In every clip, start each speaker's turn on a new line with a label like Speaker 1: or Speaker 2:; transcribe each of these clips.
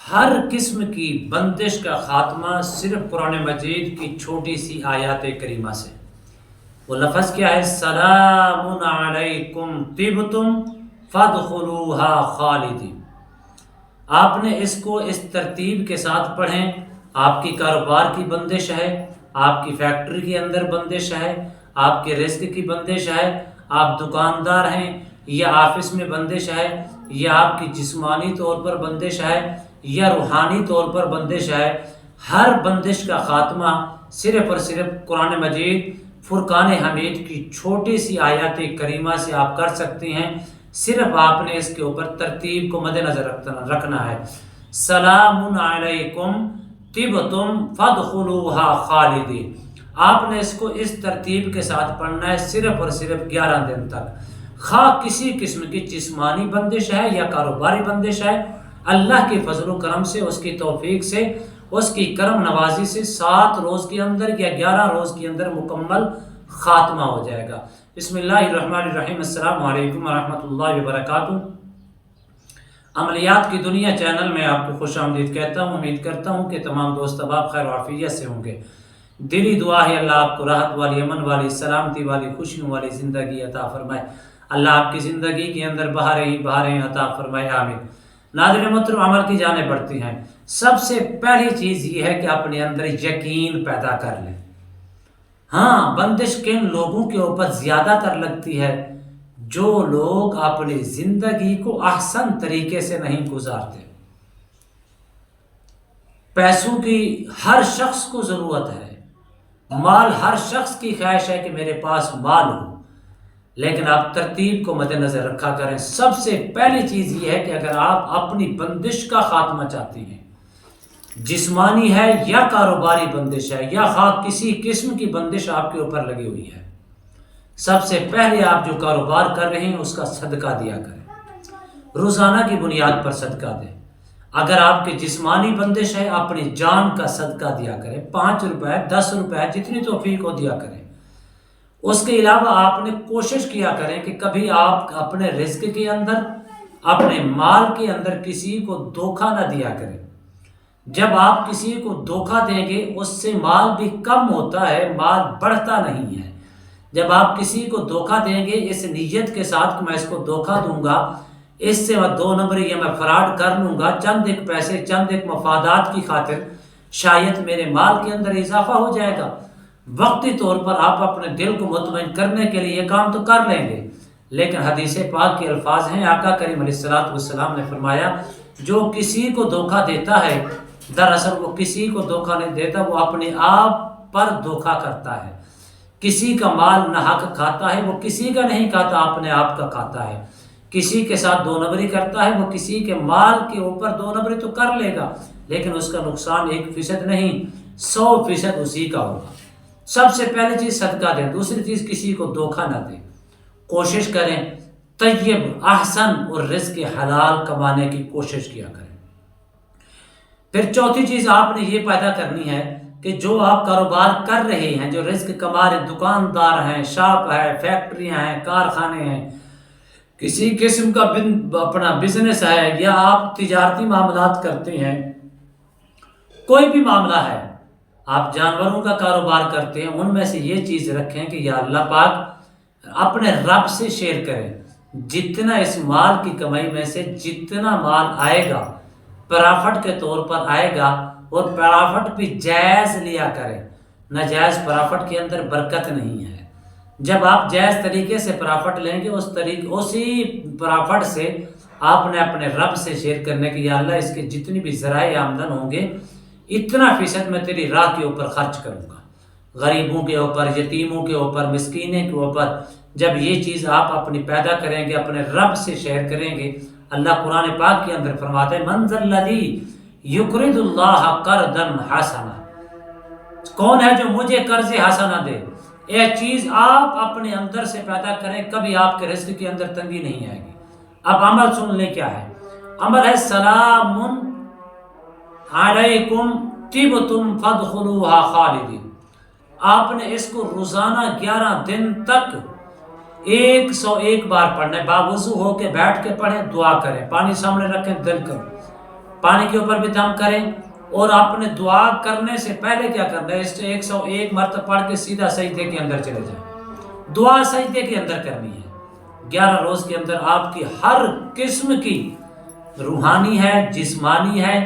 Speaker 1: ہر قسم کی بندش کا خاتمہ صرف قرآن مجید کی چھوٹی سی آیات کریمہ سے۔ وہ لفظ کیا ہے؟ سلام علیکم طبتم فادخلوها خالدین۔ آپ نے اس کو اس ترتیب کے ساتھ پڑھیں۔ آپ کی کاروبار کی بندش ہے، آپ کی فیکٹری کے اندر بندش ہے، آپ کے رزق کی بندش ہے، آپ دکاندار ہیں یا آفس میں بندش ہے، یا آپ کی جسمانی طور پر بندش ہے یا روحانی طور پر بندش ہے، ہر بندش کا خاتمہ صرف اور صرف قرآن مجید فرقان حمید کی چھوٹی سی آیات کریمہ سے آپ کر سکتے ہیں۔ صرف آپ نے اس کے اوپر ترتیب کو مد نظر رکھنا ہے۔ سلام علیکم طبتم فادخلوها خالدین۔ آپ نے اس کو اس ترتیب کے ساتھ پڑھنا ہے صرف اور صرف 11 دن تک۔ خواہ کسی قسم کی جسمانی بندش ہے یا کاروباری بندش ہے، اللہ کے فضل و کرم سے، اس کی توفیق سے، اس کی کرم نوازی سے 7 روز کے اندر یا 11 روز کے اندر مکمل خاتمہ ہو جائے گا۔ بسم اللہ الرحمن الرحیم۔ السلام علیکم ورحمۃ اللہ وبرکاتہ۔ عملیات کی دنیا چینل میں آپ کو خوش آمدید کہتا ہوں۔ امید کرتا ہوں کہ تمام دوست احباب خیر و عافیت سے ہوں گے۔ دلی دعا ہے اللہ آپ کو راحت والی، امن والی، سلامتی والی، خوشیوں والی زندگی عطا فرمائے۔ اللہ آپ کی زندگی کے اندر بہاریں ہی بہاریں عطا فرمائے، آمین۔ ناظرین محترم، عمل کی جانب بڑھتے ہیں۔ سب سے پہلی چیز یہ ہے کہ اپنے اندر یقین پیدا کر لیں۔ ہاں، بندش کن لوگوں کے اوپر زیادہ تر لگتی ہے؟ جو لوگ اپنی زندگی کو احسن طریقے سے نہیں گزارتے۔ پیسوں کی ہر شخص کو ضرورت ہے، مال ہر شخص کی خواہش ہے کہ میرے پاس مال ہو، لیکن آپ ترتیب کو مد نظر رکھا کریں۔ سب سے پہلی چیز یہ ہے کہ اگر آپ اپنی بندش کا خاتمہ چاہتے ہیں، جسمانی ہے یا کاروباری بندش ہے یا خواہ کسی قسم کی بندش آپ کے اوپر لگی ہوئی ہے، سب سے پہلے آپ جو کاروبار کر رہے ہیں اس کا صدقہ دیا کریں، روزانہ کی بنیاد پر صدقہ دیں۔ اگر آپ کے جسمانی بندش ہے، اپنی جان کا صدقہ دیا کریں، 5 روپے 10 روپے جتنی توفیق ہو دیا کریں۔ اس کے علاوہ آپ نے کوشش کیا کریں کہ کبھی آپ اپنے رزق کے اندر، اپنے مال کے اندر کسی کو دھوکہ نہ دیا کریں۔ جب آپ کسی کو دھوکہ دیں گے اس سے مال بھی کم ہوتا ہے، مال بڑھتا نہیں ہے۔ جب آپ کسی کو دھوکہ دیں گے اس نیت کے ساتھ کہ میں اس کو دھوکہ دوں گا، اس سے 2 نمبری یا میں فراڈ کر لوں گا، چند ایک پیسے، چند ایک مفادات کی خاطر شاید میرے مال کے اندر اضافہ ہو جائے گا، وقتی طور پر آپ اپنے دل کو مطمئن کرنے کے لیے یہ کام تو کر لیں گے، لیکن حدیث پاک کے الفاظ ہیں، آقا کریم علیہ السلام نے فرمایا جو کسی کو دھوکہ دیتا ہے، دراصل وہ کسی کو دھوکہ نہیں دیتا، وہ اپنے آپ پر دھوکہ کرتا ہے۔ کسی کا مال ناحق کھاتا ہے، وہ کسی کا نہیں کھاتا، اپنے آپ کا کھاتا ہے۔ کسی کے ساتھ 2 نمبری کرتا ہے، وہ کسی کے مال کے اوپر 2 نمبری تو کر لے گا، لیکن اس کا نقصان 1% نہیں 100% اسی کا ہوگا۔ سب سے پہلی چیز صدقہ دیں۔ دوسری چیز کسی کو دھوکہ نہ دیں، کوشش کریں طیب احسن اور رزق حلال کمانے کی کوشش کیا کریں۔ پھر چوتھی چیز آپ نے یہ پیدا کرنی ہے کہ جو آپ کاروبار کر رہے ہیں، جو رزق کما رہے، دکاندار ہیں، شاپ ہے، فیکٹریاں ہیں، کارخانے ہیں، کسی قسم کا اپنا بزنس ہے یا آپ تجارتی معاملات کرتے ہیں، کوئی بھی معاملہ ہے، آپ جانوروں کا کاروبار کرتے ہیں، ان میں سے یہ چیز رکھیں کہ یا اللہ پاک اپنے رب سے شیئر کریں، جتنا اس مال کی کمائی میں سے جتنا مال آئے گا پرافٹ کے طور پر آئے گا، اور پرافٹ بھی جائز لیا کریں۔ ناجائز پرافٹ کے اندر برکت نہیں ہے۔ جب آپ جائز طریقے سے پرافٹ لیں گے، اسی پرافٹ سے آپ نے اپنے رب سے شیئر کرنے کی، یا اللہ اس کے جتنی بھی ذرائع آمدن ہوں گے اتنا فیصد میں تیری راہ کے اوپر خرچ کروں گا، غریبوں کے اوپر، یتیموں کے اوپر، مسکینوں کے اوپر۔ جب یہ چیز آپ اپنی پیدا کریں گے، اپنے رب سے شیئر کریں گے، اللہ قرآن پاک کے اندر فرماتے ہیں من ذا الذی یقرض اللہ قرضا حسنا، کون ہے جو مجھے قرض حسنا دے؟ یہ چیز آپ اپنے اندر سے پیدا کریں، کبھی آپ کے رزق کے اندر تنگی نہیں آئے گی۔ اب عمل سن لیں کیا ہے؟ عمل ہے سلام علیکم طبتم فادخلوها خالدین۔ آپ نے اس کو روزانہ 11 دن تک 101 بار پڑھنا ہے، باوضو ہو کے بیٹھ کے پڑھیں، دعا کریں، پانی سامنے رکھیں، دل کریں پانی کے اوپر بھی دم کریں، اور آپ نے دعا کرنے سے پہلے کیا کرنا ہے، اس سے 101 مرتبہ پڑھ کے سیدھا سجدے کے اندر چلے جائیں۔ دعا سجدے کے اندر کرنی ہے۔ 11 روز کے اندر آپ کی ہر قسم کی روحانی ہے، جسمانی ہے،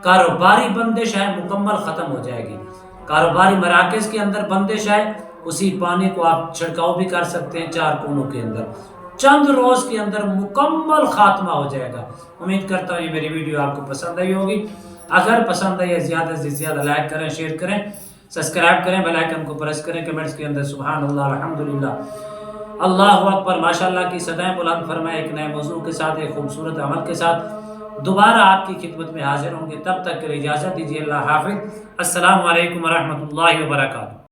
Speaker 1: کاروباری بندش ہے، مکمل ختم ہو جائے گی۔ کاروباری مراکز کے اندر بندش ہے، اسی پانی کو آپ چھڑکاؤ بھی کر سکتے ہیں 4 کونوں کے اندر، چند روز کے اندر مکمل خاتمہ ہو جائے گا۔ امید کرتا ہوں یہ میری ویڈیو آپ کو پسند آئی ہوگی۔ اگر پسند آئی ہے زیادہ سے زیادہ لائک کریں، شیئر کریں، سبسکرائب کریں، بیل آئیکن کو پریس کریں، کمنٹس کے اندر سبحان اللہ، الحمدللہ، اللہ اکبر، ماشاءاللہ کی صدائیں بلند فرمائے۔ ایک نئے موضوع کے ساتھ، ایک خوبصورت عمل کے ساتھ دوبارہ آپ کی خدمت میں حاضر ہوں گے۔ تب تک کے لیے اجازت دیجیے، اللہ حافظ، السلام علیکم ورحمۃ اللہ وبرکاتہ۔